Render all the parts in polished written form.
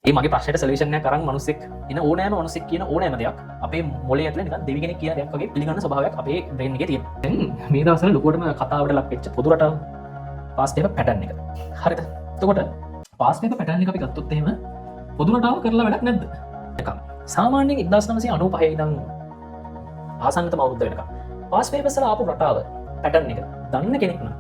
ඒ මගේ ප්‍රශ්නයට සොලියුෂන් එකක් අරන් මිනිස්සෙක් ඉන ඕනෑම මිනිස්සෙක් කියන ඕනෑම දෙයක් අපේ මොළේ ඇතුලේ නිකන් දෙවි කෙනෙක් කියන දෙයක් වගේ පිළිගන්න ස්වභාවයක් අපේ බ්‍රේන් එකේ තියෙනවා. දැන් මේ දවස්වල ලොකුවටම කතාවට ලක් වෙච්ච පොදු රටාව පාස් පේපර් පැටර්න් එක. හරිද? එතකොට පාස් පේපර් පැටර්න් එක අපි ගත්තොත් එහෙම පොදු රටාව කරලා වැඩක් නැද්ද? එකක්. සාමාන්‍යයෙන් 1995 ඉඳන් ආසන්නතම අවුරුද්ද වෙනකම් පාස් පේපර්ස් වල ආපු රටාව පැටර්න් එක දන්න කෙනෙක් නම්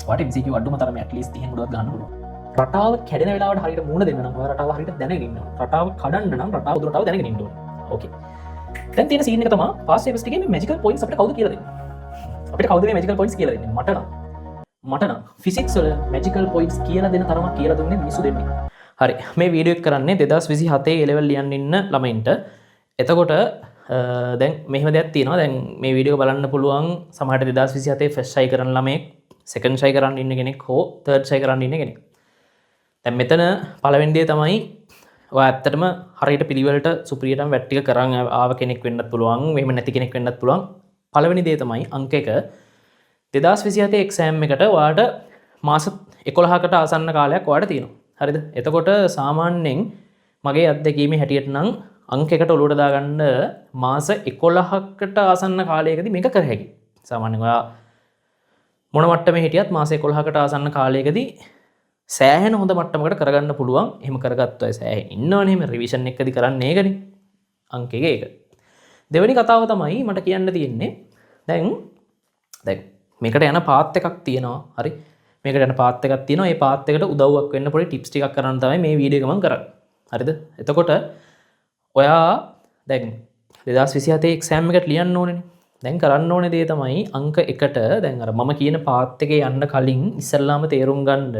වාට MCQ අඩුම තරමේ at least 30 ගුණයක් ගන්න පුළුවන්. රටාව කැඩෙන වෙලාවට හරියට මුණ දෙන්න නම් ඔයා රටාව හරියට දැනගෙන ඉන්න ඕනේ. රටාව කඩන්න නම් රටාව පොදු රටාව දැනගෙන ඉන්න ඕනේ. ඕකේ. දැන් තියෙන සීන් එක තමයි පාස් පේපර්ස් ටිකේ මේ මැජිකල් පොයින්ට්ස් අපිට කවුද කියලා දෙන්නේ? අපිට කවුද මේ මැජිකල් පොයින්ට්ස් කියලා දෙන්නේ? මට නම් ෆිසික්ස් වල මැජිකල් පොයින්ට්ස් කියලා දෙන තරමක් කියලා දුන්නේ මිනිස්සු දෙන්නේ. හරි. මේ වීඩියෝ එක කරන්නේ 2027 A level ලියන්න ඉන්න ළමයින්ට. එතකොට දැන් මෙහෙම දෙයක් තියෙනවා. දැන් මේ වීඩියෝ එක බලන්න පුළුවන් සමහරට 2027 ෆස්ට් ට්‍රයි කරන ළමයෙක්, සෙකන්ඩ් ට්‍රයි කරන්න ඉන්න කෙනෙක් හෝ තර්ඩ් ට්‍රයි කරන්න ඉන්න කෙනෙක්. දැන් මෙතන පළවෙනි දේ තමයි ඔයා ඇත්තටම හරියට පිළිවෙලට සුපිරියටම වැට් ටික කරන් ආව කෙනෙක් වෙන්නත් පුළුවන්, එහෙම නැති කෙනෙක් වෙන්නත් පුළුවන්. පළවෙනි දේ තමයි අංක 1 2027 එක්සෑම් එකට ඔයාට මාස 11කට ආසන්න කාලයක් ඔයාට තියෙනවා. හරිද? එතකොට සාමාන්‍යයෙන් මගේ අත්දැකීමේ හැටියට නම් අංක 1ට ඔලුවට දාගන්න මාස 11කට ආසන්න කාලයකදී මේක කර හැකියි. සාමාන්‍යයෙන් ඔයා මොන මට්ටමේ හිටියත් මාස 11කට ආසන්න කාලයකදී සෑහෙන හොඳ මට්ටමකට කරගන්න පුළුවන්. එහෙම කරගත්ත අය සෑහෙන ඉන්නවනේ. එහෙම රිවිෂන් එකදී කරන්නේ ඒකනේ. අංක 1 ඒක. දෙවෙනි කතාව තමයි මට කියන්න තියෙන්නේ. දැන් මේකට යන පාත් එකක් තියෙනවා. හරි. මේකට යන පාත් එකක් තියෙනවා. ඒ පාත් එකට උදව්වක් වෙන්න පොඩි ටිප්ස් ටිකක් කරන්න තමයි මේ වීඩියෝ එක මම කරන්නේ. හරිද? එතකොට ඔයා දැන් 2027 එක්සෑම් එකට ලියන්න ඕනේනේ. දැන් කරන්න ඕනේ දේ තමයි අංක 1ට දැන් අර මම කියන පාත් එකේ යන්න කලින් ඉස්සල්ලාම තේරුම් ගන්න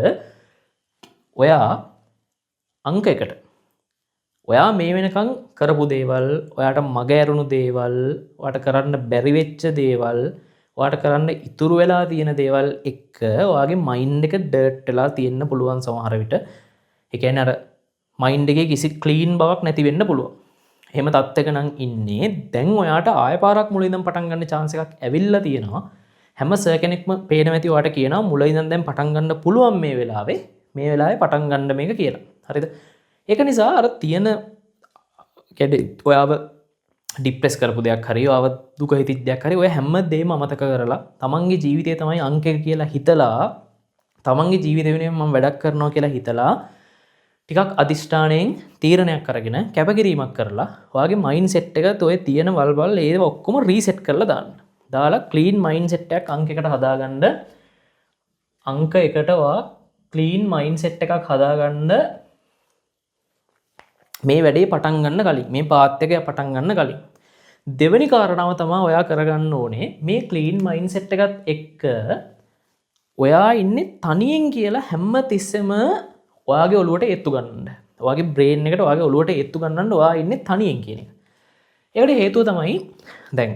ඔයා අංක 1ට ඔයා මේ වෙනකන් කරපු දේවල්, ඔයාට මග ඇරුණු දේවල්, ඔයාට කරන්න බැරි වෙච්ච දේවල්, ඔයාට කරන්න ඉතුරු වෙලා තියෙන දේවල් එක්ක ඔයාගේ මයින්ඩ් එක ඩර්ට් වෙලා තියෙන්න පුළුවන් සමහර විට. ඒ කියන්නේ අර මයින්ඩ් එකේ කිසි ක්ලීන් බවක් නැති වෙන්න පුළුවන්. එහෙම තත්ත්වයක නම් ඉන්නේ. දැන් ඔයාට ආය පාරක් මුල ඉඳන් පටන් ගන්න chance එකක් ඇවිල්ලා තියෙනවා. හැම සර් කෙනෙක්ම පේන මැති ඔයාට කියනවා මුල ඉඳන් දැන් පටන් ගන්න පුළුවන් මේ වෙලාවේ පටන් ගන්න මේක කියලා. හරිද? ඒක නිසා අර තියෙන ඔයාව ડિප්‍රෙස් කරපු දෙයක් හරි, ඔයාව දුක හිතිච්ච දෙයක් හරි, ඔය හැම දෙයක්ම අමතක කරලා තමන්ගේ ජීවිතය තමයි අංක 1 කියලා හිතලා, තමන්ගේ ජීවිතය වෙනුවෙන් මම වැඩක් කරනවා කියලා හිතලා ටිකක් අදිෂ්ඨානයෙන් තීරණයක් අරගෙන කැපකිරීමක් කරලා ඔයාගේ මයින්ඩ් සෙට් එක ඔය තියෙන වල්වල් ඒව ඔක්කොම රීසෙට් කරලා දාන්න. දාලා ක්ලීන් මයින්ඩ් සෙට් එකක් අංක 1ට හදාගන්න. අංක 1ට ඔයා ක්ලීන් මයින්ඩ් සෙට් එකක් හදාගන්න මේ වැඩේ පටන් ගන්න කලින්, මේ පාත් එක පටන් ගන්න කලින්. දෙවෙනි කාරණාව තමයි ඔයා කරගන්න ඕනේ මේ ක්ලීන් මයින්ඩ් සෙට් එකත් එක්ක ඔයා ඉන්නේ තනියෙන් කියලා හැම තිස්සෙම ඔයාගේ ඔළුවට ඒත්තු ගන්න. ඔයාගේ බ්‍රේන් එකට ඔයාගේ ඔළුවට ඒත්තු ගන්නන්න ඔයා ඉන්නේ තනියෙන් කියන එක. ඒකට හේතුව තමයි දැන්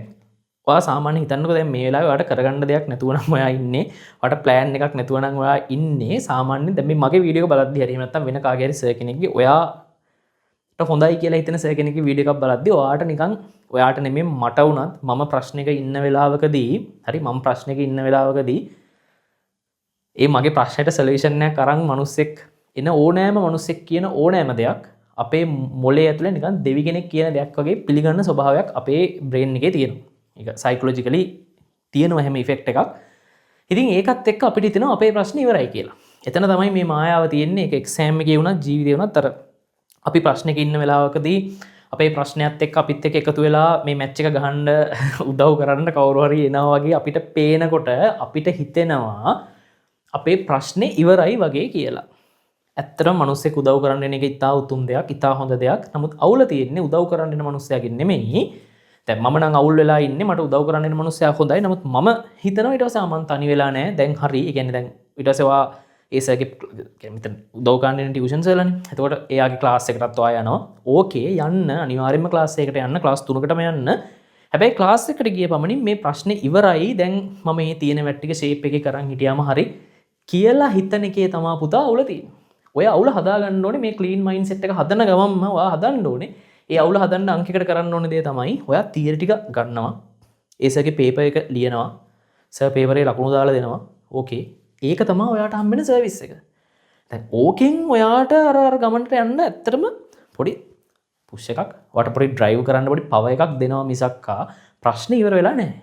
ඔයා සාමාන්‍ය හිතන්නකෝ දැන් මේ වෙලාවේ ඔයාට කරගන්න දෙයක් නැතුව නම් ඔයා ඉන්නේ. ඔයාට ප්ලෑන් එකක් නැතුව නම් ඔයා ඉන්නේ. සාමාන්‍යයෙන් දැන් මේ මගේ වීඩියෝ එක බලද්දි හරි එහෙම නැත්නම් වෙන කාගේ හරි සර් කෙනෙක්ගේ ඔයාට හොඳයි කියලා හිතන සර් කෙනෙක්ගේ වීඩියෝ එකක් බලද්දි ඔයාට නිකන් ඔයාට නෙමෙයි මට වුණත් මම ප්‍රශ්නෙක ඉන්න වෙලාවකදී හරි මම ප්‍රශ්නෙක ඉන්න වෙලාවකදී ඒ මගේ ප්‍රශ්නෙට සොලියුෂන් එකක් අරන් මිනිස්සෙක් එන ඕනෑම මිනිස්සෙක් කියන ඕනෑම දෙයක් අපේ මොළේ ඇතුලේ නිකන් දෙවි කෙනෙක් කියන දෙයක් වගේ පිළිගන්න ස්වභාවයක් අපේ බ්‍රේන් එකේ තියෙනවා. ඒක සයිකොලොජිකලි තියෙනවා හැම ඉෆෙක්ට් එකක්. ඉතින් ඒකත් එක්ක අපිට හිතෙනවා අපේ ප්‍රශ්නේ ඉවරයි කියලා. එතන තමයි මේ මායාව තියෙන්නේ. ඒක එක්සෑම් එකේ වුණත් ජීවිතේ වුණත් අර අපි ප්‍රශ්නෙක ඉන්න වෙලාවකදී අපේ ප්‍රශ්නයත් එක්ක අපිත් එක්ක එකතු වෙලා මේ මැච් එක ගහන්න උදව් කරන්න කවුරු හරි එනවා වගේ අපිට පේනකොට අපිට හිතෙනවා අපේ ප්‍රශ්නේ ඉවරයි වගේ කියලා. ඇත්තටම මිනිස්සෙක් උදව් කරන්න එන එක ඉතා උතුම් දෙයක්, ඉතා හොඳ දෙයක්. නමුත් අවුල තියෙන්නේ උදව් කරන්න එන මිනිස්සයාගෙන් නෙමෙයි. දැන් මම නම් අවුල් වෙලා ඉන්නේ, මට උදව් කරන්න එන මිනිස්සයා හොඳයි. නමුත් මම හිතනවා ඊට පස්සේ මම තනි වෙලා නැහැ. දැන් හරි. ඒ කියන්නේ දැන් ඊට පස්සේ වා ඒ සර්ගේ කියන්නේ මෙතන උදව් කරන්න එන ටියුෂන්ස් වලනේ. එතකොට එයාගේ ක්ලාස් එකටත් ඔයා යනවා. ඕකේ යන්න අනිවාර්යයෙන්ම ක්ලාස් එකකට යන්න, ක්ලාස් 3කටම යන්න. හැබැයි ක්ලාස් එකට ගිය පමණින් මේ ප්‍රශ්නේ ඉවරයි. දැන් මම මේ තියෙන වැට් ටික ෂේප් එකේ කරන් හිටියාම හරි කියලා හිතන එකේ තමා පුතා අවුල තියෙන්නේ. ඔය අවුල හදාගන්න ඕනේ මේ ක්ලීන් මයින්ඩ් සෙට් එක හදන ගමන්ම ඔයා හදන්න ඕනේ. ඒ අවුල හදන්න අංක 1කට කරන්න ඕනේ දේ තමයි ඔයා තියරි ටික ගන්නවා. ඒ සර්ගේ පේපර් එක ලියනවා. සර් පේපරේ ලකුණු දාලා දෙනවා. ඕකේ. ඒක තමයි ඔයාට හම්බෙන සර්විස් එක. ඕකෙන් ඔයාට අර ගමන්ට යන්න ඇත්තටම පොඩි පුෂ් එකක් වට පොඩි ඩ්‍රයිව් කරන්න පොඩි පව එකක් දෙනවා මිසක්කා ප්‍රශ්න ඉවර වෙලා නැහැ.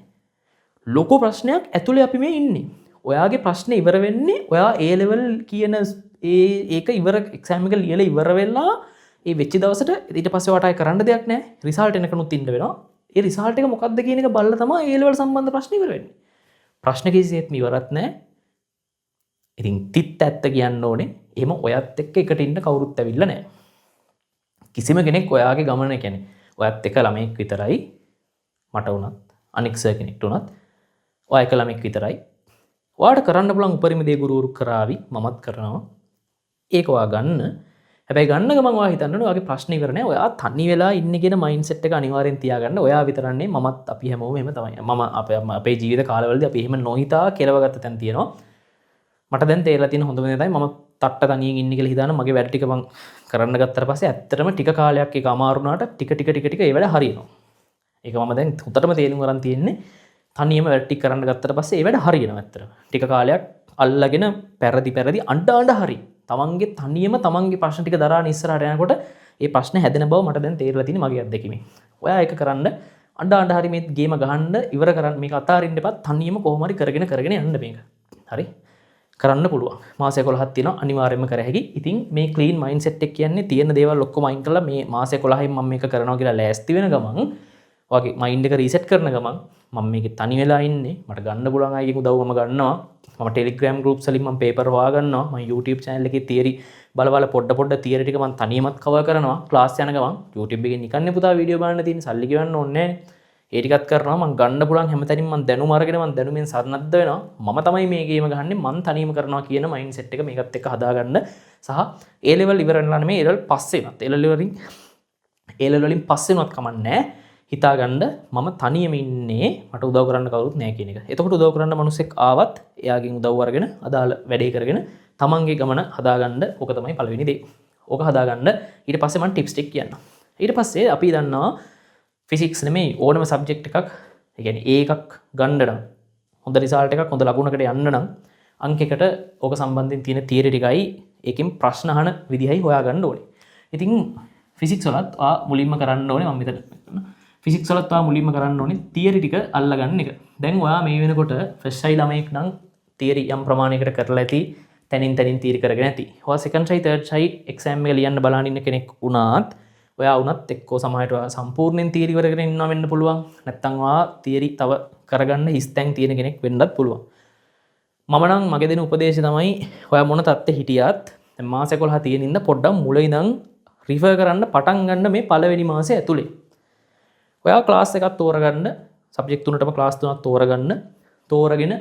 ලොකු ප්‍රශ්නයක් ඇතුලේ අපි මේ ඉන්නේ. ඔයාගේ ප්‍රශ්න ඉවර වෙන්නේ ඔයා A level කියන ඒක ඉවර එක්සෑම් එක ලියලා ඉවර වෙලා ඒ වෙච්ච දවසට ඊට පස්සේ ඔයාට කරන්න දෙයක් නැහැ. රිසල්ට් එනකනුත් ඉන්න වෙනවා. ඒ රිසල්ට් එක මොකක්ද කියන එක බලලා තමයි A level සම්බන්ධ ප්‍රශ්න ඉවර වෙන්නේ. ප්‍රශ්න කිසිසේත්ම ඉවරත් නැහැ. ඉතින් තිත් ඇත්ත කියන්න ඕනේ. එහෙම ඔයත් එක්ක එකට ඉන්න කවුරුත් ඇවිල්ලා නැහැ. කිසිම කෙනෙක් ඔයාගේ ගමන කියන්නේ ඔයත් එක ළමෙක් විතරයි මට වුණත් අනික් සර් කෙනෙක්ට වුණත් ඔයා එක ළමෙක් විතරයි. ඔයාට කරන්න පුළුවන් උපරිම දේ ගුරුවරු කරાવી මමත් කරනවා. ඒක ඔයා ගන්න. හැබැයි ගන්න ගමන් ඔයා හිතන්න ඕනේ ඔයාගේ ප්‍රශ්න ඉවර නෑ. ඔයා තනි වෙලා ඉන්නේ කියන මයින්ඩ්සෙට් එක අනිවාර්යෙන් තියාගන්න. ඔයා විතරන්නේ මමත් අපි හැමෝම එහෙම තමයි. මම අපේ ජීවිත කාලවලදී අපි එහෙම නොහිතා කෙලවගත්ත තැන් තියෙනවා. මට දැන් තේරලා තියෙන හොඳම දේ තමයි මම තට්ට තනියෙන් ඉන්නේ කියලා හිතාන මගේ වැඩ ටික මම කරන්න ගත්තට පස්සේ ඇත්තටම ටික කාලයක් ඒක අමාරු වුණාට ටික ඒ වැඩ හරියනවා. ඒක මම දැන් උතරම තේරුම් ගන්න තියෙන්නේ තනියම වැඩ ටික කරන්න ගත්තට පස්සේ ඒ වැඩ හරියනවා ඇත්තටම. ටික කාලයක් අල්ලගෙන පෙරදි අඬ හරි. තමන්ගේ තනියම තමන්ගේ ප්‍රශ්න ටික දරාන ඉස්සරහට යනකොට ඒ ප්‍රශ්න හැදෙන බව මට දැන් තේරලා තියෙන්නේ මගේ අත්දැකීමෙන්. ඔයා ඒක කරන්න අඬ හරි මේ ගේම ගහන්න ඉවර කරන්න මේක අතාරින්න එපා. තනියම කොහොම හරි කරගෙන යන්න මේක. හරි? කරන්න පුළුවන්. මාස 11ක් තියෙනවා අනිවාර්යයෙන්ම කර හැකි. ඉතින් මේ ක්ලීන් මයින්ඩ්සෙට් එක කියන්නේ තියෙන දේවල් ඔක්කොම අයින් කරලා මේ මාස 11න් මම මේක කරනවා කියලා ලෑස්ති වෙන ගමන් ඔයාගේ මයින්ඩ් එක රීසෙට් කරන ගමන් මම මේකේ තනි වෙලා ඉන්නේ. මට ගන්න පුළුවන් අයගෙන් උදව්වම ගන්නවා. මම ටෙලිග්‍රෑම් ගෲප්ස් වලින් මම පේපර් හොයා ගන්නවා. මම YouTube channel එකේ තියරි බල පොඩ තියරි ටික මම තනියමත් කවර් කරනවා. ක්ලාස් යන ගමන් YouTube එකේ නිකන්නේ පුතා වීඩියෝ බලන්න තියෙන සල්ලි ගෙවන්න ඕනේ නැහැ. ඒ ටිකත් කරනවා. මම ගන්න පුළුවන් හැමතැනින් මම දැනුම අරගෙන මම දැනුමෙන් සරණද්ද වෙනවා. මම තමයි මේ ගේම ගහන්නේ. මම තනියම කරනවා කියන මයින්ඩ්සෙට් එක මේකත් එක්ක හදාගන්න සහ A level ඉවර වෙනවා නෙමෙයි A level පස්සේවත් A level වලින් පස්සේනවත් කමන්නේ හිතාගන්න මම තනියම ඉන්නේ මට උදව් කරන්න කවුරුත් නැහැ කියන එක. එතකොට උදව් කරන්න මිනිස්සෙක් ආවත් එයාගෙන් උදව් අරගෙන අදාළ වැඩේ කරගෙන තමන්ගේ ගමන හදාගන්න ඕක තමයි පළවෙනි දේ. ඕක හදාගන්න ඊට පස්සේ මම ටිප්ස් ටික කියන්නම්. ඊට පස්සේ අපි දන්නවා ෆිසික්ස් නෙමෙයි ඕනම සබ්ජෙක්ට් එකක් ඒ කියන්නේ A එකක් ගන්න නම් හොඳ රිසල්ට් එකක් හොඳ ලකුණකට යන්න නම් අංකයකට ඕක සම්බන්ධයෙන් තියෙන තියරි ටිකයි ඒකෙන් ප්‍රශ්න අහන විදිහයි හොයාගන්න ඕනේ. ඉතින් ෆිසික්ස් වලත් මුලින්ම කරන්න ඕනේ මම මෙතන ෆිසික්ස් වලත් මුලින්ම කරන්න ඕනේ තියරි ටික අල්ලගන්න එක. දැන් ඔයා මේ වෙනකොට ෆස්ට් සයි ළමයෙක් නම් තියරි යම් ප්‍රමාණයකට කරලා ඇති තනින් තියරි කරගෙන ඇති. ඔයා සෙකන්ඩ් සයි තර්ඩ් සයි එක්සෑම් එක ලියන්න බලන් ඉන්න කෙනෙක් වුණාත් ඔයා වුණත් එක්කෝ සමහරට ඔයා සම්පූර්ණයෙන් තියරි කරගෙන ඉන්නවා වෙන්න පුළුවන්. නැත්නම් ඔයා තියරි තව කරගන්න හිස්තැන් තියෙන කෙනෙක් වෙන්නත් පුළුවන්. මම නම් මගේ දෙන උපදේශය තමයි ඔයා මොන තත්ත්වෙ හිටියත් දැන් මාස 11 තියෙන ඉඳන් පොඩ්ඩක් මුල ඉඳන් රිෆර් කරන්න පටන් ගන්න මේ පළවෙනි මාසය ඇතුලේ. ඔයා ක්ලාස් එකක් තෝරගන්න සබ්ජෙක්ට් තුනටම ක්ලාස් තුනක් තෝරගෙන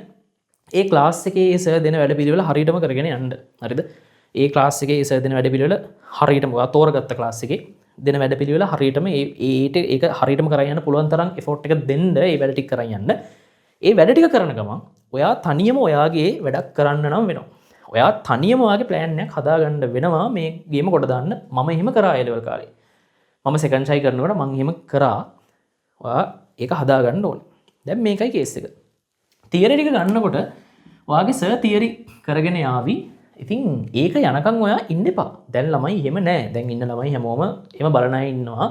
ඒ ක්ලාස් එකේ ඒ සර් දෙන වැඩපිළිවෙල හරියටම කරගෙන යන්න. හරිද? ඒ ක්ලාස් එකේ ඒ සර් දෙන වැඩපිළිවෙල හරියටම ඔයා තෝරගත්ත ක්ලාස් එකේ දෙන වැඩපිළිවෙල හරියටම ඒක හරියටම කරගෙන යන්න පුළුවන් තරම් එෆෝට් එක දෙන්න ඒ වැඩ ටික කරන් යන්න. ඒ වැඩ ටික කරන ගමන් ඔයා තනියම ඔයාගේ වැඩක් කරන්න නම් වෙනවා. ඔයා තනියම ඔයාගේ ප්ලෑන් එකක් හදාගන්න වෙනවා මේ ගේම කොට දාන්න. මම එහෙම කරා ඒ ලෙවල් කාලේ. මම සෙකන්ඩ් සයි කරනකොට මම එහෙම කරා. ඔයා ඒක හදාගන්න ඕනේ. දැන් මේකයි කේස් එක. තියරි ටික ගන්නකොට ඔයාගේ සර් තියරි කරගෙන යාවි. ඉතින් ඒක යනකම් ඔයා ඉන්න එපා. දැන් ළමයි එහෙම නෑ. දැන් ඉන්න ළමයි හැමෝම එහෙම බලන අය ඉන්නවා.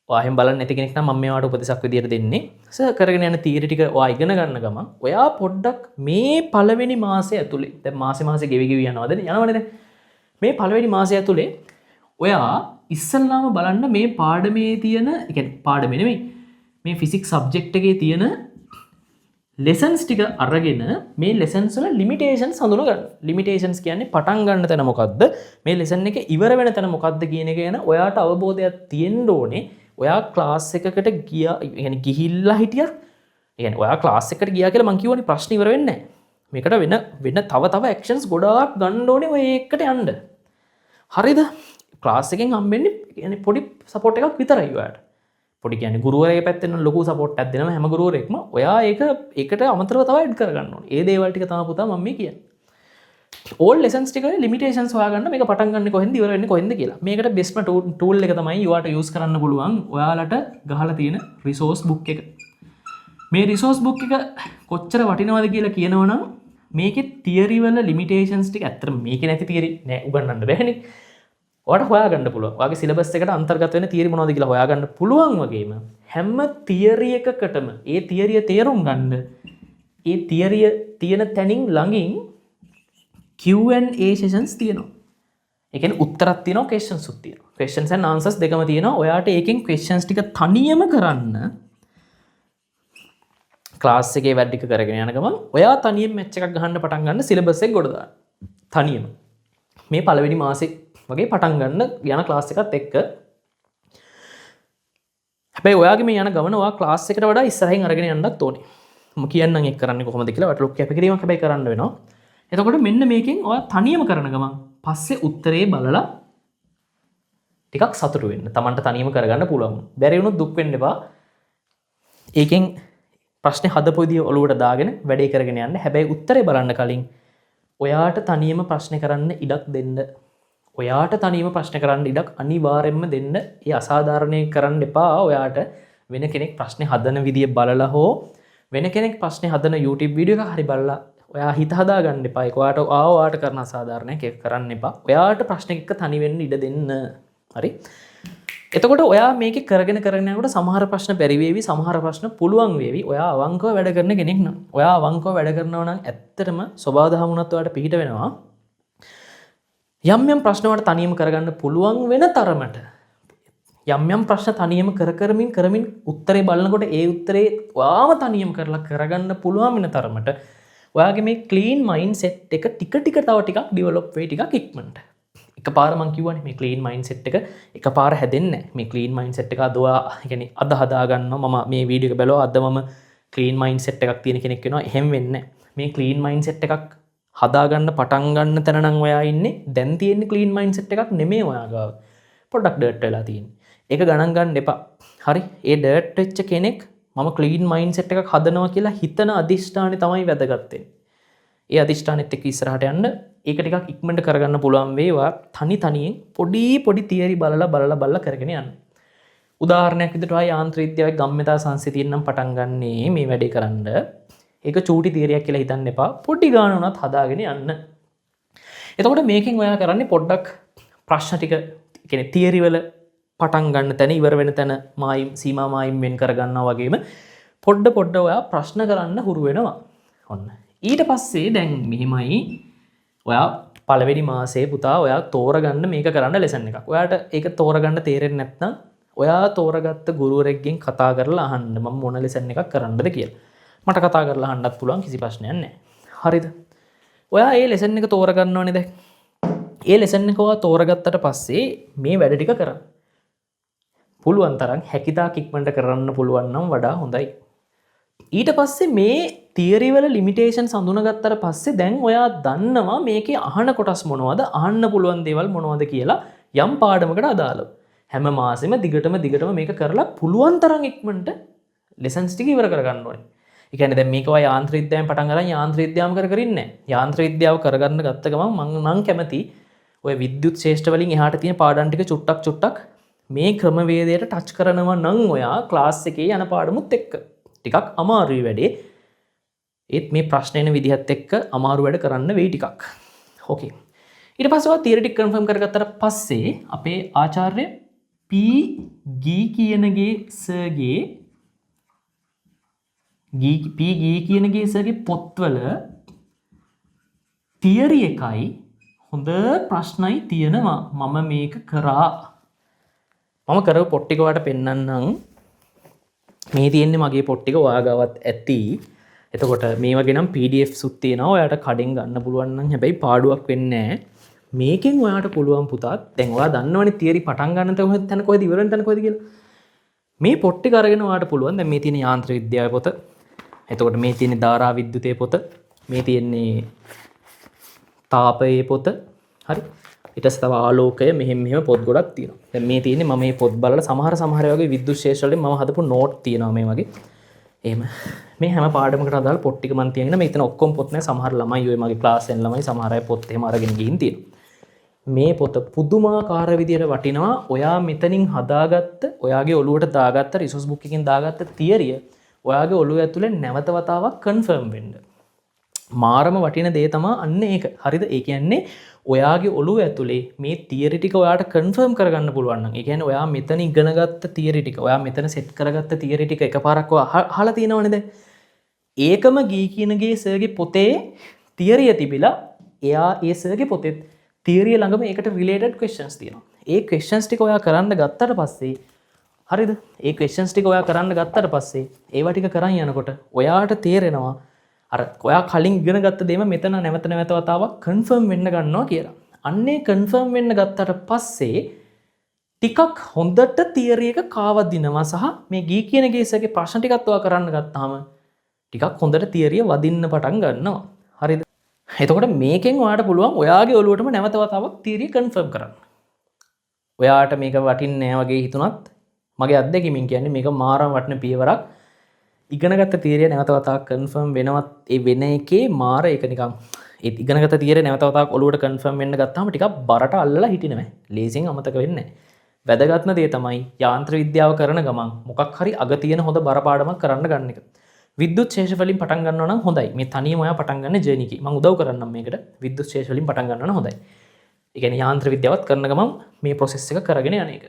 ඔයා එහෙම බලන්නේ නැති කෙනෙක් නම් මම මේවට උපදෙසක් විදියට දෙන්නේ. සර් කරගෙන යන තියරි ටික ඔයා ඉගෙන ගන්න ගමන් ඔයා පොඩ්ඩක් මේ පළවෙනි මාසය ඇතුලේ දැන් මාසෙ ගෙවි යනවද යනවනේ දැන්. මේ පළවෙනි මාසය ඇතුලේ ඔයා ඉස්සල්ලාම බලන්න මේ පාඩමේ තියෙන ඒ කියන්නේ පාඩමේ නෙමෙයි මේ ෆිසික්ස් සබ්ජෙක්ට් එකේ තියෙන ලෙසන්ස් ටික අරගෙන මේ ලෙසන්ස් වල ලිමිටේෂන්ස් හඳුන ගන්න. ලිමිටේෂන්ස් කියන්නේ පටන් ගන්න තැන මොකද්ද? මේ ලෙසන් එක ඉවර වෙන තැන මොකද්ද කියන එක ගැන ඔයාට අවබෝධයක් තියෙන්න ඕනේ. ඔයා ක්ලාස් එකකට ගියා, يعني ගිහිල්ලා හිටියත්, يعني ඔයා ක්ලාස් එකකට ගියා කියලා මං කියවනේ ප්‍රශ්න ඉවර වෙන්නේ නැහැ. මේකට වෙන තව ඇක්ෂන්ස් ගොඩාක් ගන්න ඕනේ ඔය එකට යන්න. හරිද? ක්ලාස් එකෙන් හම්බෙන්නේ يعني පොඩි සපෝට් එකක් විතරයි ඔයාට. පොඩි කියන්නේ ගුරුවරයෙක් පැත්තෙන් ලොකු සපෝට් එකක් දෙනවා හැම ගුරුවරයෙක්ම. ඔයා ඒකට අමතරව තව ඇඩ් කරගන්න ඕනේ. ඒ දේවල් ටික තමයි පුතා මම මේ කියන්නේ. ඕල් ලෙසන්ස් ටික ලිමිටේෂන්ස් හොයාගන්න මේක පටන් ගන්න කොහෙන්ද ඉවර වෙන්නේ කොහෙන්ද කියලා. මේකට බෙස්ට්ම ටූල් එක තමයි ඔයාට යූස් කරන්න පුළුවන් ඔයාලට ගහලා තියෙන රිසෝස් බුක් එක. මේ රිසෝස් බුක් එක කොච්චර වටිනවද කියලා කියනවනම් මේකේ තියරි වල ලිමිටේෂන්ස් ටික ඇත්තට මේකේ නැති තියරි නෑ උගන්වන්න බෑනේ. ඔයාලට හොයාගන්න පුළුවන්. ඔයාගේ සිලබස් එකට අන්තර්ගත වෙන තියරි මොනවද කියලා හොයාගන්න පුළුවන් වගේම හැම තියරි එකකටම ඒ තියරිය තේරුම් ගන්න ඒ තියරිය තියෙන තැනින් ළඟින් Q&A sessions තියෙනවා. ඒ කියන්නේ උත්තරත් තියෙනවා questions උත් තියෙනවා. questions and answers දෙකම තියෙනවා. ඔයාට ඒකෙන් questions ටික තනියම කරන්න ක්ලාස් එකේ වැඩ ටික කරගෙන යන ගමන් ඔයා තනියෙන් මැච් එකක් ගහන්න පටන් ගන්න සිලබස් එක ගොඩ දාන්න. තනියම. මේ පළවෙනි මාසේ වගේ පටන් ගන්න යන ක්ලාස් එකත් එක්ක. හැබැයි ඔයාගේ මේ යන ගමන ඔයා ක්ලාස් එකට වඩා ඉස්සරහින් අරගෙන යන්නත් ඕනේ. මම කියන්නම් ඒක කරන්නේ කොහොමද කියලා. ඔයාට ලොකු කැපකිරීමක් හැබැයි කරන්න වෙනවා. එතකොට මෙන්න මේකෙන් ඔයා තනියම කරන ගමන් පස්සේ උත්තරේ බලලා ටිකක් සතුටු වෙන්න. Tamanට තනියම කරගන්න පුළුවන්. බැරි වුණොත් දුක් වෙන්න එපා. ඒකෙන් ප්‍රශ්නේ හදපු විදිය ඔලුවට දාගෙන වැඩේ කරගෙන යන්න. හැබැයි උත්තරේ බලන්න කලින් ඔයාට තනියම ප්‍රශ්න කරන්න ඉඩක් දෙන්න. ඔයාට තනියම ප්‍රශ්න කරන්න ඉඩක් අනිවාර්යෙන්ම දෙන්න. ඒ අසාධාරණේ කරන්න එපා. ඔයාට වෙන කෙනෙක් ප්‍රශ්නේ හදන විදිය බලලා හෝ වෙන කෙනෙක් ප්‍රශ්නේ හදන YouTube වීඩියෝ එකක් හරි බලලා ඔයා හිත හදා ගන්න එපා. ඒක ඔයාට කරන අසාධාරණයක් ඒක කරන්න එපා. ඔයාට ප්‍රශ්න එක්ක තනි වෙන්න ඉඩ දෙන්න. හරි? එතකොට ඔයා මේක කරගෙන යනකොට සමහර ප්‍රශ්න බැරි වේවි, සමහර ප්‍රශ්න පුළුවන් වේවි. ඔයා අවංකව වැඩ කරන කෙනෙක් නම් ඔයා අවංකව වැඩ කරනවා නම් ඇත්තටම සබාව දහමුණත් ඔයාට පිහිට වෙනවා. යම් ප්‍රශ්න වලට තනියම කරගන්න පුළුවන් වෙන තරමට යම් ප්‍රශ්න තනියම කරමින් උත්තරේ බලනකොට ඒ උත්තරේ ඔයාම තනියම කරලා කරගන්න පුළුවන් වෙන තරමට ඔයාගේ මේ ක්ලීන් මයින්ඩ්සෙට් එක ටික තව ටිකක් ඩෙවලොප් වෙයි ටිකක් ඉක්මනට. එකපාර මං කියවනේ මේ ක්ලීන් මයින්ඩ්සෙට් එක එකපාර හැදෙන්නේ නැහැ. මේ ක්ලීන් මයින්ඩ්සෙට් එක අද ඔයා කියන්නේ අද හදා ගන්නවා. මම මේ වීඩියෝ එක බලුවා අද මම ක්ලීන් මයින්ඩ්සෙට් එකක් තියෙන කෙනෙක් වෙනවා. එහෙම වෙන්නේ නැහැ. මේ ක්ලීන් මයින්ඩ්සෙට් එකක් හදාගන්න පටන් ගන්න තැන නම් ඔයා ඉන්නේ. දැන් තියෙන්නේ ක්ලීන් මයින්ඩ්සෙට් එකක් නෙමෙයි ඔයා ගාව. පොඩ්ඩක් ඩර්ට් වෙලා තියෙන්නේ. ඒක ගණන් ගන්න එපා. හරි? ඒ ඩර්ට් වෙච්ච කෙනෙක් මම ක්ලීන් මයින්ඩ්සෙට් එකක් හදනවා කියලා හිතන අදිෂ්ඨානෙ තමයි වැදගත් වෙන්නේ. ඒ අදිෂ්ඨානෙත් එක්ක ඉස්සරහට යන්න ඒක ටිකක් ඉක්මනට කරගන්න පුළුවන් වේවා. තනියෙන් පොඩි තියරි බලලා කරගෙන යන්න. උදාහරණයක් විදිහට ඔයා යාන්ත්‍ර විද්‍යාවේ ගම්මිතා සංසිතියෙන් නම් පටන් ගන්නේ මේ වැඩේ කරන්න. ඒක චූටි තියරියක් කියලා හිතන්න එපා. පොඩි ගාන උනත් හදාගෙන යන්න. එතකොට මේකෙන් ඔයා කරන්නේ පොඩ්ඩක් ප්‍රශ්න ටික කියන්නේ තියරි වල පටන් ගන්න තැන ඉවර වෙන තැන සීමා මායිම් වෙන් කරගන්නවා වගේම පොඩ්ඩ ඔයා ප්‍රශ්න කරන්න හුරු වෙනවා. ඔන්න. ඊට පස්සේ දැන් මෙහෙමයි ඔයා පළවෙනි මාසේ පුතා ඔයා තෝරගන්න මේක කරන්න ලෙසන් එකක්. ඔයාට ඒක තෝරගන්න තේරෙන්නේ නැත්නම් ඔයා තෝරගත්ත ගුරුවරයෙක්ගෙන් කතා කරලා අහන්න මම මොන ලෙසන් එකක් කරන්නද කියලා. මට කතා කරලා අහන්නත් පුළුවන් කිසි ප්‍රශ්නයක් නැහැ. හරිද? ඔයා ඒ ලෙසන් එක තෝරගන්න ඕනේ දැන්. ඒ ලෙසන් එක ඔයා තෝරගත්තට පස්සේ මේ වැඩ ටික කරන්න. පුළුවන් තරම් හැකියතාක් ඉක්මනට කරන්න පුළුවන් නම් වඩා හොඳයි. ඊට පස්සේ මේ තියරි වල ලිමිටේෂන්ස් හඳුනාගත්තට පස්සේ දැන් ඔයා දන්නවා මේකේ අහන කොටස් මොනවද අහන්න පුළුවන් දේවල් මොනවද කියලා යම් පාඩමකට අදාළව. හැම මාසෙම දිගටම මේක කරලා පුළුවන් තරම් ඉක්මනට ලෙසන්ස් ටික ඉවර කරගන්න ඕනේ. ඒ කියන්නේ දැන් මේක ඔය යාන්ත්‍ර විද්‍යාවෙන් පටන් ගන්න යාන්ත්‍ර විද්‍යාවම කරින්නේ නැහැ. යාන්ත්‍ර විද්‍යාව කරගන්න ගත්ත ගමන් මම කැමති ඔය විද්‍යුත් ශේෂ්ඨ වලින් එහාට තියෙන පාඩම් ටික චුට්ටක් මේ ක්‍රමවේදයට ටච් කරනවා නම් ඔයා ක්ලාස් එකේ යන පාඩමුත් එක්ක ටිකක් අමාරුයි වැඩේ. ඒත් මේ ප්‍රශ්න එන විදිහත් එක්ක අමාරු වැඩ කරන්න වෙයි ටිකක්. ඕකේ. ඊට පස්සේ ඔයා තියරිටික් කන්ෆර්ම් කරගත්තට පස්සේ අපේ ආචාර්ය පී.ගී කියනගේ සර්ගේ පී.ගී කියනගේ සර්ගේ පොත්වල තියරි එකයි හොඳ ප්‍රශ්නයි තියෙනවා. මම මේක කරා. මම කරව පොත් ටික ඔයාලට පෙන්නන්නම්. මේ තියෙන්නේ මගේ පොත් ටික ඔයාගාවත් ඇති. එතකොට මේ වගේ නම් PDFs උත් තියෙනවා. ඔයාට කඩෙන් ගන්න පුළුවන් නම් හැබැයි පාඩුවක් වෙන්නේ නැහැ. මේකෙන් ඔයාට පුළුවන් පුතාත් දැන් ඔයා දන්නවනේ තියරි පටන් ගන්න තැන කොහෙද ඉවර වෙන තැන කොහෙද කියලා. මේ පොත් ටික අරගෙන ඔයාට පුළුවන් දැන් මේ තියෙන යාන්ත්‍ර විද්‍යාවේ පොත. එතකොට මේ තියෙන්නේ ධාරා විද්‍යුතයේ පොත. මේ තියෙන්නේ තාපයේ පොත. හරි. ඊට පස්සේ තව ආලෝකය මෙහෙම පොත් ගොඩක් තියෙනවා. දැන් මේ තියෙන්නේ මම මේ පොත් බලලා සමහර වගේ විද්‍යුත් ශේෂ්ත්‍ර වලින් මම හදපු නෝට් තියෙනවා මේ වගේ. එහෙම මේ හැම පාඩමකට අදාළ පොත් ටික මම තියගෙන මෙතන ඔක්කොම පොත් නැහැ. සමහර ළමයි ඔය මගේ ක්ලාස් එකේ ළමයි සමහර අය පොත් එහෙම අරගෙන ගිහින් තියෙනවා. මේ පොත පුදුමාකාර විදියට වටිනවා. ඔයා මෙතනින් හදාගත්ත ඔයාගේ ඔළුවට දාගත්ත රිසෝස් බුක් එකකින් දාගත්ත තියරිය ඔයාගේ ඔළුව ඇතුලේ නැවත වතාවක් කන්ෆර්ම් වෙන්න. මාරම වටින දේ තමා අන්න ඒක. හරිද? ඒ කියන්නේ ඔයාගේ ඔළුව ඇතුලේ මේ තියරි ටික ඔයාට කන්ෆර්ම් කරගන්න පුළුවන් නම්, ඒ කියන්නේ ඔයා මෙතන ඉගෙනගත්ත තියරි ටික, ඔයා මෙතන සෙට් කරගත්ත තියරි ටික එකපාරක් ඔයා අහලා තියෙනවනේ දැන්. ඒකම ගී කියනගේ සර්ගේ පොතේ තියරිය තිබිලා එයා ඒ සර්ගේ පොතේ තියරිය ළඟම ඒකට රිලේටඩ් ක්වෙස්චන්ස් තියෙනවා. ඒ ක්වෙස්චන්ස් ටික ඔයා කරන්න ගත්තට පස්සේ හරිද? ඒ ක්වෙස්චන්ස් ටික ඔයා කරන්න ගත්තට පස්සේ ඒවා ටික කරන් යනකොට ඔයාට තේරෙනවා අර ඔයා කලින් ඉගෙන ගත්ත දේම මෙතන නැවත නැවත වතාවක් කන්ෆර්ම් වෙන්න ගන්නවා කියලා. අන්නේ කන්ෆර්ම් වෙන්න ගත්තට පස්සේ ටිකක් හොඳට තියරි එක කාවදිනවා සහ මේ ගී කියන ගේසගේ ප්‍රශ්න ටිකත් ඔයා කරන්න ගත්තාම ටිකක් හොඳට තියරිය වදින්න පටන් ගන්නවා. හරිද? එතකොට මේකෙන් ඔයාට පුළුවන් ඔයාගේ ඔළුවටම නැවත වතාවක් තියරිය කන්ෆර්ම් කරන්න. ඔයාට මේක වටින්නේ නැහැ වගේ හිතුණත් මගේ අත්දැකීමෙන් කියන්නේ මේක මාරම වටින පියවරක්. ඉගෙනගත්ත තියරිය නැවත වතාවක් කන්ෆර්ම් වෙනවත් ඒ වෙන එකේ මාර ඒක නිකන් ඒ ඉගෙනගත්ත තියරිය නැවත වතාවක් ඔළුවට කන්ෆර්ම් වෙන්න ගත්තාම ටිකක් බරට අල්ලලා හිටින්නේ නැහැ. ලේසියෙන් අමතක වෙන්නේ නැහැ. වැදගත්ම දේ තමයි යාන්ත්‍ර විද්‍යාව කරන ගමන් මොකක් හරි අග තියෙන හොඳ බර පාඩමක් කරන්න ගන්න එක. විද්‍යුත් ශේෂ වලින් පටන් ගන්නවා නම් හොඳයි. මේ තනියම ඔයා පටන් ගන්න ජර්නි එකේ. මම උදව් කරන්නම් මේකට. විද්‍යුත් ශේෂ වලින් පටන් ගන්නවා නම් හොඳයි. ඒ කියන්නේ යාන්ත්‍ර විද්‍යාවත් කරන ගමන් මේ process එක කරගෙන යන එක.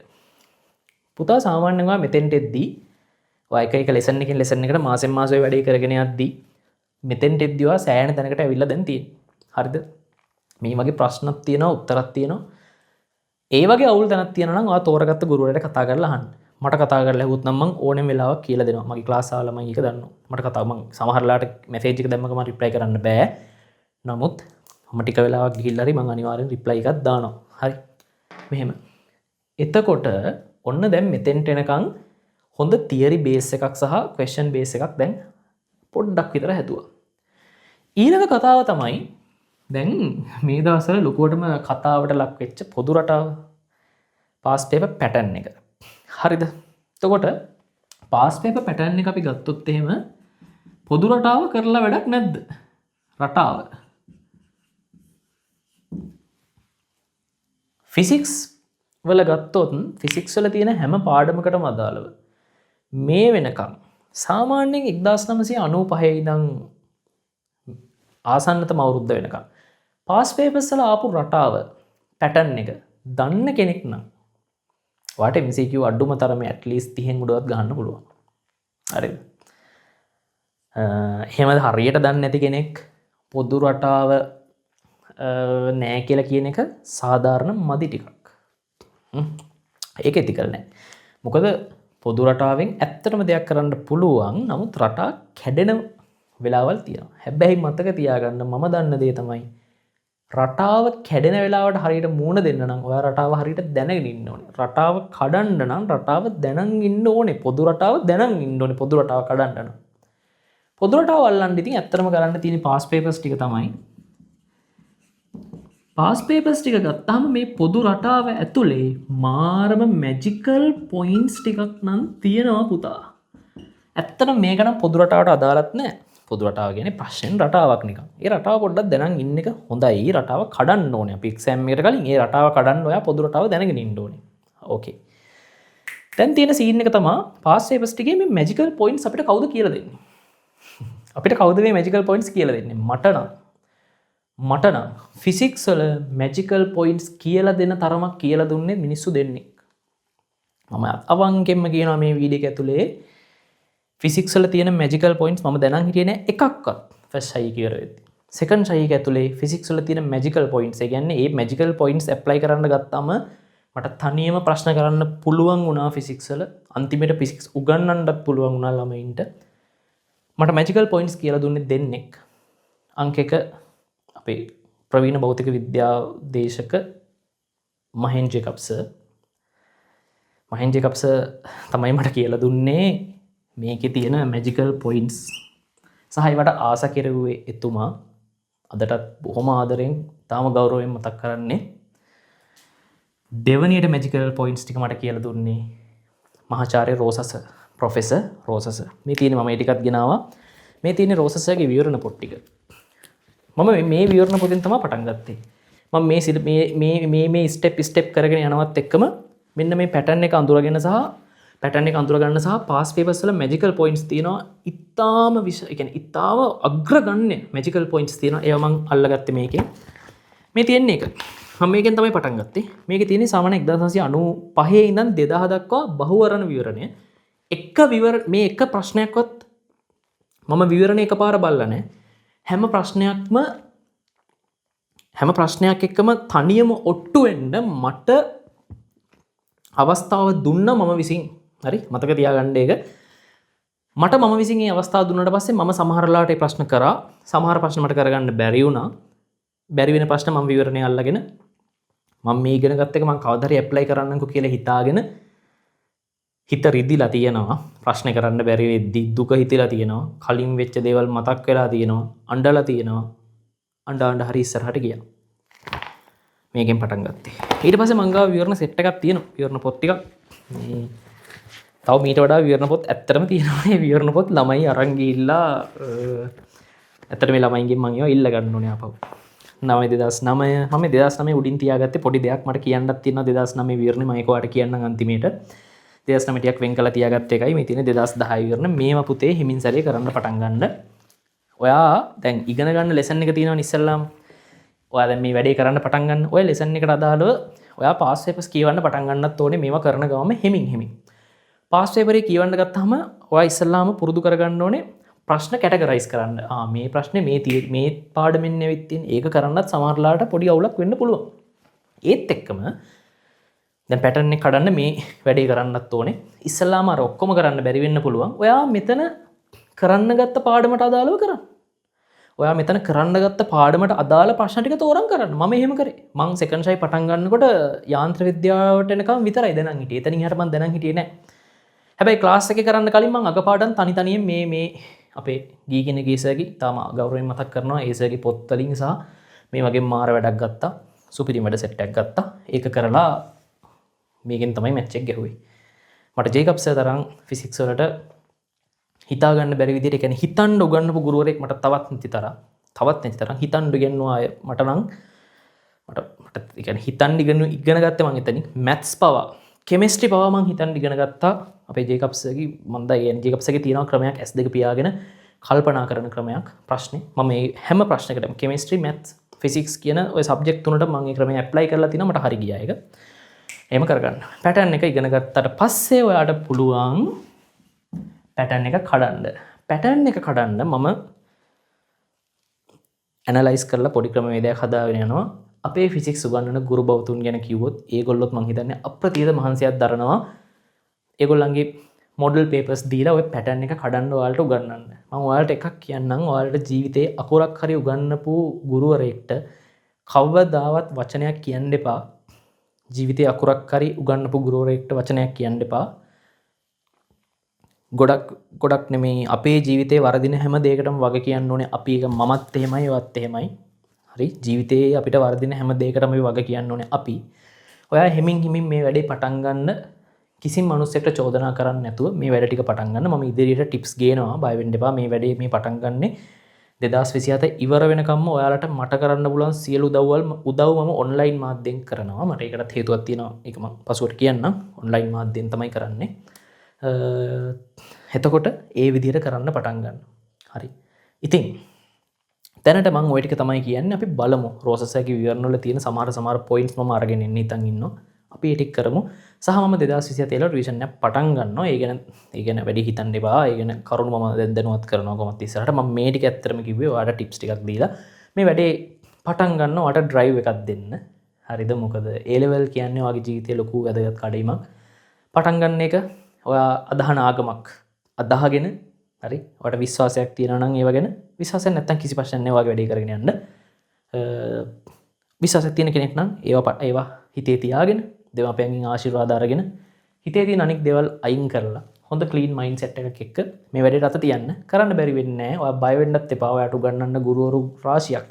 පුතා සාමාන්‍යයෙන් ඔයා මෙතෙන්ට එද්දී ඔයා එක ලෙසන් එකකින් ලෙසන් එකට මාසෙන් මාස ඔය වැඩේ කරගෙන යද්දී මෙතෙන්ට එද්දී ඔයා සෑහෙන තැනකට ඇවිල්ලා දැන් තියෙන්නේ. හරිද? මේ වගේ ප්‍රශ්නක් තියෙනවා, උත්තරක් තියෙනවා. ඒ වගේ අවුල් තැනක් තියෙනවා නම් ඔයා තෝරගත්ත ගුරුවරයාට කතා කරලා අහන්න. මට කතා කරලා ඇහුවොත් නම් මම ඕනෙම වෙලාවක කියලා දෙනවා. මගේ ක්ලාස් ආවල මම ඒක දන්නවා. මට කතා මම සමහරලාට මැසේජ් එක දැම්මම මම රිප්ලයි කරන්න බෑ. නමුත් මම ටික වෙලාවක් ගිහිල්ලා හරි මම අනිවාර්යෙන් රිප්ලයි එකක් දානවා. හරි. මෙහෙම. එතකොට ඔන්න දැන් මෙතෙන්ට එනකන් හොඳ තියරි බේස් එකක් සහ ක්වෙස්චන් බේස් එකක් දැන් පොඩ්ඩක් විතර හැදුවා. ඊළඟ කතාව තමයි දැන් මේ දවස්වල ලොකුවටම කතාවට ලක් වෙච්ච පොදු රටාව පාස් පේපර් පැටර්න් එක. හරිද? එතකොට පාස් පේපර් පැටර්න් එක අපි ගත්තොත් එහෙම පොදු රටාව කරලා වැඩක් නැද්ද? රටාව ෆිසික්ස් වල ගත්තොත් ෆිසික්ස් වල තියෙන හැම පාඩමකටම අදාළව මේ වෙනකම් සාමාන්‍යයෙන් 1995 ඉඳන් ආසන්නතම අවුරුද්ද වෙනකම් පාස් පේපර්ස් වල ආපු රටාව පැටර්න් එක දන්න කෙනෙක් නම් වාට MCQ අඩුම තරමේ at least 30න් උඩවත් ගන්න පුළුවන්. හරිද? එහෙම හරියට දන්නේ නැති කෙනෙක් පොදු රටාව නෑ කියලා කියන එක සාධාරණ මදි ටිකක්. ඒක ඉතිකල් නෑ. මොකද පොදු රටාවෙන් ඇත්තටම දෙයක් කරන්න පුළුවන්. නමුත් රටා කැඩෙන වෙලාවල් තියෙනවා. හැබැයි මතක තියාගන්න මම දන්න දේ තමයි රටාව කැඩෙන වෙලාවට හරියට මූණ දෙන්න නම් ඔයා රටාව හරියට දැනගෙන ඉන්න ඕනේ. රටාව කඩන්න නම් රටාව දැනන් ඉන්න ඕනේ. පොදු රටාව දැනන් ඉන්න ඕනේ. පොදු රටාව කඩන්න නම්. පොදු රටාව අල්ලන්න ඉතින් ඇත්තටම කරන්න තියෙන පාස් පේපර්ස් ටික තමයි. පාස් පේපර්ස් ටික ගත්තාම මේ පොදු රටාව ඇතුලේ මාරම මැජිකල් පොයින්ට්ස් ටිකක් නම් තියෙනවා පුතා. ඇත්තටම මේක නම් පොදු රටාවට අදාළත් නැහැ. පොදු රටාව කියන්නේ ප්‍රශ්න රටාවක් නිකන්. ඒ රටාව පොඩ්ඩක් දැනන් ඉන්න එක හොඳයි. රටාව කඩන්න ඕනේ. අපි එක්සෑම් එකට කලින් ඒ රටාව කඩන්න ඔයා පොදු රටාව දැනගෙන ඉන්න ඕනේ. ඕකේ. දැන් තියෙන සීන් එක තමයි පාස් පේපර්ස් ටිකේ මේ මැජිකල් පොයින්ට්ස් අපිට කවුද කියලා දෙන්නේ? අපිට කවුද මේ මැජිකල් පොයින්ට්ස් කියලා දෙන්නේ? මට නම් ෆිසික්ස් වල මැජිකල් පොයින්ට්ස් කියලා දෙන තරමක් කියලා දුන්නේ මිනිස්සු දෙන්නෙක්. මම අවංකෙන්ම කියනවා මේ වීඩියෝ එක ඇතුලේ ෆිසික්ස් වල තියෙන මැජිකල් පොයින්ට්ස් මම දැනන් හිටියේ නෑ එකක්වත්. ෆස්ට් ෂයි කියලා වෙද්දි. සෙකන්ඩ් ෂයි එක ඇතුලේ ෆිසික්ස් වල තියෙන මැජිකල් පොයින්ට්ස් ඒ කියන්නේ මේ මැජිකල් පොයින්ට්ස් ඇප්ලයි කරන්න ගත්තාම මට තනියම ප්‍රශ්න කරන්න පුළුවන් වුණා ෆිසික්ස් වල. අන්තිමට ෆිසික්ස් උගන්වන්නත් පුළුවන් වුණා ළමයින්ට. මට මැජිකල් පොයින්ට්ස් කියලා දුන්නේ දෙන්නෙක්. අංක 1 අපේ ප්‍රවීණ භෞතික විද්‍යා දේශක මහෙන් ජේකබ්ස් තමයි මට කියලා දුන්නේ මේකේ තියෙන මැජිකල් පොයින්ට්ස් සහ ඒවට ආස කෙරුවේ එතුමා. අදටත් බොහොම ආදරෙන් තාම ගෞරවයෙන් මතක් කරන්නේ. දෙවනියට මැජිකල් පොයින්ට්ස් ටික මට කියලා දුන්නේ මහාචාර්ය රෝසස් ප්‍රොෆෙසර් රෝසස්. මේ තියෙන්නේ මම ඒ ටිකත් ගෙනාවා. මේ තියෙන්නේ රෝසස්ගේ විවරණ පොත් ටික. මම මේ විවරණ පොතෙන් තමයි පටන් ගත්තේ. මම මේ ස්ටෙප් කරගෙන යනවත් එක්කම මෙන්න මේ පැටර්න් එක අඳුරගෙන සහ පැටර්න් එක අඳුරගන්න සහ පාස් පේපර්ස් වල මැජිකල් පොයින්ට්ස් තියෙනවා. ඉතාම ඉතාම අග්‍රගණ්‍ය මැජිකල් පොයින්ට්ස් තියෙනවා. ඒවා මම අල්ලගත්තේ මේකෙන්. මේ තියෙන්නේ එක. මම මේකෙන් තමයි පටන් ගත්තේ. මේකේ තියෙන්නේ සාමාන්‍ය 1995 ඉඳන් 2000 දක්වා බහුවර්ණ විවරණය. මේ එක ප්‍රශ්නයක්වත් මම විවරණය එකපාර බලලා නැහැ. හැම ප්‍රශ්නයක් එක්කම තනියම ඔට්ටු වෙන්න මට අවස්ථාව දුන්න මම විසින්. හරි මතක තියාගන්න එක. මට මම විසින් මේ අවස්ථාව දුන්නාට පස්සේ මම සමහර ලාට ඒ ප්‍රශ්න කරා. සමහර ප්‍රශ්න මට කරගන්න බැරි වුණා. බැරි වෙන ප්‍රශ්න මම විවරණය අල්ලගෙන මම මේ ඉගෙන ගත්ත එක මම කවදාද ඇප්ලයි කරන්නම්කෝ කියලා හිතාගෙන හිත රිදිලා තියෙනවා. ප්‍රශ්න කරන්න බැරි වෙද්දි දුක හිතලා තියෙනවා. කලින් වෙච්ච දේවල් මතක් වෙලා තියෙනවා. අඬලා තියෙනවා. අඬ හරි ඉස්සරහට ගියා. මේකෙන් පටන් ගත්තේ. ඊට පස්සේ මං ගාව විවරණ සෙට් එකක් තියෙනවා. විවරණ පොත් ටිකක්. මේ තව මීට වඩා විවරණ පොත් ඇත්තටම තියෙනවා. මේ විවරණ පොත් ළමයි අරන් ගිහිල්ලා ඇත්තට මේ ළමයින්ගෙන් මං ඒවා ඉල්ල ගන්න ඕනේ ආපහු. 2009 මම 2009 උඩින් තියාගත්තේ පොඩි දෙයක් මට කියන්නත් තියෙනවා 2009 විවරණේ මම ඒක ඔයාලට කියන්නම් අන්තිමේට 2009 ටිකක් වෙන් කළා තියාගත්ත එකයි මේ තියෙන 2010 විවරණ මේවා පුතේ හිමින් සැරේ කරන්න පටන් ගන්න. ඔයා දැන් ඉගෙන ගන්න ලෙසන් එක තියෙනවනේ ඉස්සෙල්ලාම. ඔයා දැන් මේ වැඩේ කරන්න පටන් ගන්න. ඔය ලෙසන් එකට අදාළව ඔයා පාස් පේපර්ස් කියවන්න පටන් ගන්නත් ඕනේ මේවා කරන ගමන් හිමින්. පාස් පේපර් එක කියවන්න ගත්තාම ඔයා ඉස්සෙල්ලාම පුරුදු කරගන්න ඕනේ ප්‍රශ්න කැටගරයිස් කරන්න. මේ ප්‍රශ්නේ මේ පාඩමෙන් ඇවිත් තියෙන ඒක කරන්නත් සමහරලාට පොඩි අවුලක් වෙන්න පුළුවන්. ඒත් එක්කම දැන් පැටර්න් එක කඩන්න මේ වැඩේ කරන්නත් ඕනේ. ඉස්සෙල්ලාම අර ඔක්කොම කරන්න බැරි වෙන්න පුළුවන්. ඔයා මෙතන කරන්න ගත්ත පාඩමට අදාළව කරන්න. ඔයා මෙතන කරන්න ගත්ත පාඩමට අදාළ ප්‍රශ්න ටික තෝරන් කරන්න. මම එහෙම කරේ. මං සෙකන්ඩ් ෂයි පටන් ගන්නකොට යාන්ත්‍ර විද්‍යාවට එනකම් විතරයි දැනන් හිටියේ. එතනින් එහාට මං දැනන් හිටියේ නැහැ. හැබැයි ක්ලාස් එකේ කරන්න කලින් මං අගපාඩම් තනියෙන් මේ අපේ ගී කෙනෙක්ගේ සර්ගේ තාම ගෞරවයෙන් මතක් කරනවා. ඒ සර්ගේ පොත් වලින් සහ මේ වගේ මාර වැඩක් ගත්තා. සුපිරි වැඩ සෙට් එකක් ගත්තා. ඒක කරලා මේකෙන් තමයි මැච් එක ගැහුවේ. මට ජේකබ් සර් තරම් ෆිසික්ස් වලට හිතා ගන්න බැරි විදිහට ඒ කියන්නේ හිතන්න උගන්වපු ගුරුවරයෙක් මට තවත් නැති තරම් හිතන්න ඉගෙනුවා අය මට නම් මට ඒ කියන්නේ හිතන්න ඉගෙන ගත්තේ මං එතනින් මැත්ස් පවා කෙමිස්ට්‍රි පවා මං හිතන්න ඉගෙන ගත්තා අපේ ජේකබ් සර්ගේ මම දැන් කියන්නේ ජේකබ් සර්ගේ තියෙනවා ක්‍රමයක් S2 පියාගෙන කල්පනා කරන ක්‍රමයක් ප්‍රශ්නේ මම මේ හැම ප්‍රශ්නයකටම කෙමිස්ට්‍රි මැත්ස් ෆිසික්ස් කියන ওই සබ්ජෙක්ට් තුනට මම මේ ක්‍රමය ඇප්ලයි කරලා තිනවා මට හරි ගියා ඒක. එහෙම කරගන්න. පැටර්න් එක ඉගෙන ගත්තට පස්සේ ඔයාට පුළුවන් පැටර්න් එක කඩන්න. පැටර්න් එක කඩන්න මම ඇනලයිස් කරලා පොඩි ක්‍රමවේදයක් හදාගෙන යනවා. අපේ ෆිසික්ස් උගන්වන ගුරු බවතුන් ගැන කිව්වොත් ඒගොල්ලොත් මං හිතන්නේ අප්‍රතිත මහන්සියක් දරනවා. ඒගොල්ලන්ගේ මොඩල් පේපර්ස් දීලා ඔය පැටර්න් එක කඩන්න ඔයාලට උගන්වන්න. මම ඔයාලට එකක් කියන්නම්. ඔයාලට ජීවිතේ අකුරක් හරි උගන්වපු ගුරුවරයෙක්ට කවදාවත් වචනයක් කියන්න එපා. ජීවිතේ අකුරක් හරි උගන්වපු ගුරුවරයෙක්ට වචනයක් කියන්න එපා. ගොඩක් නෙමෙයි අපේ ජීවිතේ වරදින හැම දෙයකටම වග කියන්න ඕනේ අපි. ඒක මමත් එහෙමයි ඔයත් එහෙමයි. හරි ජීවිතේ අපිට වරදින හැම දෙයකටම වග කියන්න ඕනේ අපි. ඔයා හිමින් මේ වැඩේ පටන් ගන්න කිසිම මිනිහෙක්ට චෝදනා කරන්න නැතුව මේ වැඩ ටික පටන් ගන්න. මම ඉදිරියට ටිප්ස් ගේනවා. බය වෙන්න එපා. මේ වැඩේ මේ පටන් ගන්නේ 2027 ඉවර වෙනකම්ම ඔයාලට මට කරන්න පුළුවන් සියලු උදව් මම ඔන්ලයින් මාධ්‍යයෙන් කරනවා. මට ඒකට හේතුවක් තියෙනවා. ඒක මම පසුවට කියන්නම්. ඔන්ලයින් මාධ්‍යයෙන් තමයි කරන්නේ. එතකොට ඒ විදිහට කරන්න පටන් ගන්න. හරි. ඉතින් දැනට මම ওই ටික තමයි කියන්නේ. අපි බලමු රෝසස්ගේ විවරණ වල තියෙන සමහර පොයින්ට්ස් මම අරගෙන ඉන්න ඉතින් ඉන්නවා. අපි ඒ ටික කරමු. සහ මම 2027 වල රිවිෂන් එක පටන් ගන්නවා. ඒ ගැන වැඩි හිතන්න එපා. ඒ ගැන කරුණු මම දැන් දැනුවත් කරනවා කොහොමද ඉස්සරහට. මම මේ ටික ඇත්තටම කිව්වේ ඔයාලට ටිප්ස් ටිකක් දීලා මේ වැඩේ පටන් ගන්න ඔයාලට ඩ්‍රයිව් එකක් දෙන්න. හරිද? මොකද A level කියන්නේ ඔයාගේ ජීවිතයේ ලොකු වැදගත් කඩයිමක්. පටන් ගන්න එක ඔයා අදහන ආගමක් අදහගෙන හරි ඔයාලට විශ්වාසයක් තියෙනවා නම් ඒව ගැන විශ්වාසයක් නැත්නම් කිසි ප්‍රශ්නයක් නැහැ ඔයාගේ වැඩේ කරගෙන යන්න. විශ්වාසයක් තියෙන කෙනෙක් නම් ඒවා හිතේ තියාගෙන දෙමාපියන්ගෙන් ආශිර්වාද අරගෙන හිතේ තියෙන අනික් දේවල් අයින් කරලා හොඳ ක්ලීන් මයින්ඩ් සෙට් එකක් එක්ක මේ වැඩේට අත තියන්න. කරන්න බැරි වෙන්නේ නැහැ. ඔයා බය වෙන්නත් එපා. ඔයාට උගන්වන්න ගුරුවරු රාශියක්.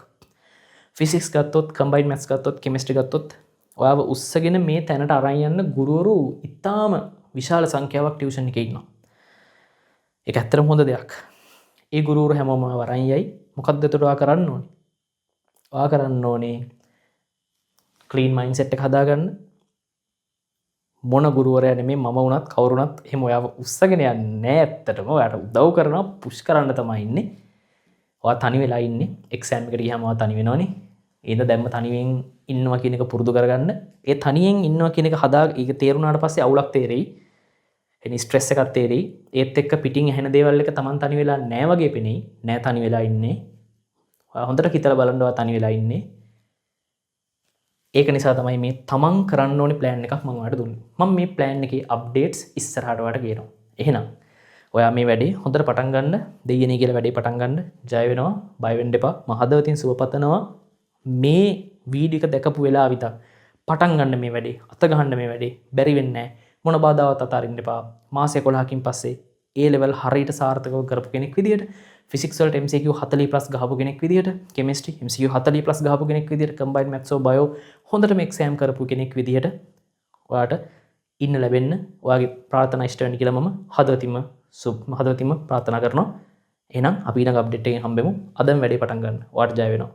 ෆිසික්ස් ගත්තොත්, කම්බයින්ඩ් මැත්ස් ගත්තොත්, කෙමිස්ට්‍රි ගත්තොත් ඔයාව උස්සගෙන මේ තැනට අරන් යන්න ගුරුවරු ඉතාම විශාල සංඛ්‍යාවක් ටියුෂන් එකේ ඉන්නවා. ඒක ඇත්තටම හොඳ දෙයක්. ඒ ගුරුවරු හැමෝම වරන් යයි. මොකක්ද එතකොට ඔයා කරන්න ඕනේ? ඔයා කරන්න ඕනේ ක්ලීන් මයින්ඩ් සෙට් එක හදාගන්න. මොන ගුරුවරයා නෙමේ මම වුණත් කවුරුණත් එහෙම ඔයාව උස්සගෙන යන්නේ නැහැ. ඇත්තටම ඔයාට උදව් කරනවා පුෂ් කරන්න තමයි ඉන්නේ. ඔයා තනි වෙලා ඉන්නේ. එක්සෑම් එකට ගියාම ඔයා තනි වෙනවනේ. ඒද දැම්ම තනියෙන් ඉන්නවා කියන එක පුරුදු කරගන්න. ඒ තනියෙන් ඉන්නවා කියන එක හදා ඒක තේරුණාට පස්සේ අවුලක් තේරෙයි. එනි ස්ට්‍රෙස් එකක් තේරෙයි. ඒත් එක්ක පිටින් ඇහෙන දේවල් එක Taman තනි වෙලා නැහැ වගේ පෙනෙයි. නෑ තනි වෙලා ඉන්නේ. ඔයා හොඳට හිතලා බලන්න ඔයා තනි වෙලා ඉන්නේ. ඒක නිසා තමයි මේ තමන් කරන්න ඕනි ප්ලෑන් එකක් මම ඔයාලට දුන්නේ. මම මේ ප්ලෑන් එකේ අප්ඩේට්ස් ඉස්සරහට ඔයාලට ගේනවා. එහෙනම් ඔයා මේ වැඩේ හොඳට පටන් ගන්න. දෙයියනේ කියලා වැඩේ පටන් ගන්න. ජය වෙනවා. බය වෙන්න එපා. මම හදවතින් සුවපතනවා. මේ වීඩියෝ එක දැකපු වෙලාව විතර පටන් ගන්න මේ වැඩේ. අත ගහන්න මේ වැඩේ. බැරි වෙන්නේ නැහැ. මොන බාධාවත් අතාරින්න එපා. මාස 11කින් පස්සේ A level හරියට සාර්ථකව කරපු කෙනෙක් විදියට ෆිසික්ස් වලට MCQ 40+ ගහපු කෙනෙක් විදියට කෙමිස්ට්‍රි MCQ 40+ ගහපු කෙනෙක් විදියට කම්බයින්ඩ් මැත්ස් ඔ බයෝ හොඳටම එක්සෑම් කරපු කෙනෙක් විදියට ඔයාට ඉන්න ලැබෙන්න ඔයාගේ ප්‍රාර්ථනා ඉෂ්ට වෙන්න කියලා මම හදවතින්ම ප්‍රාර්ථනා කරනවා. එහෙනම් අපි ඊළඟ අප්ඩේට් එකෙන් හම්බෙමු. අදම වැඩේ පටන් ගන්න. ඔයාට ජය වෙනවා.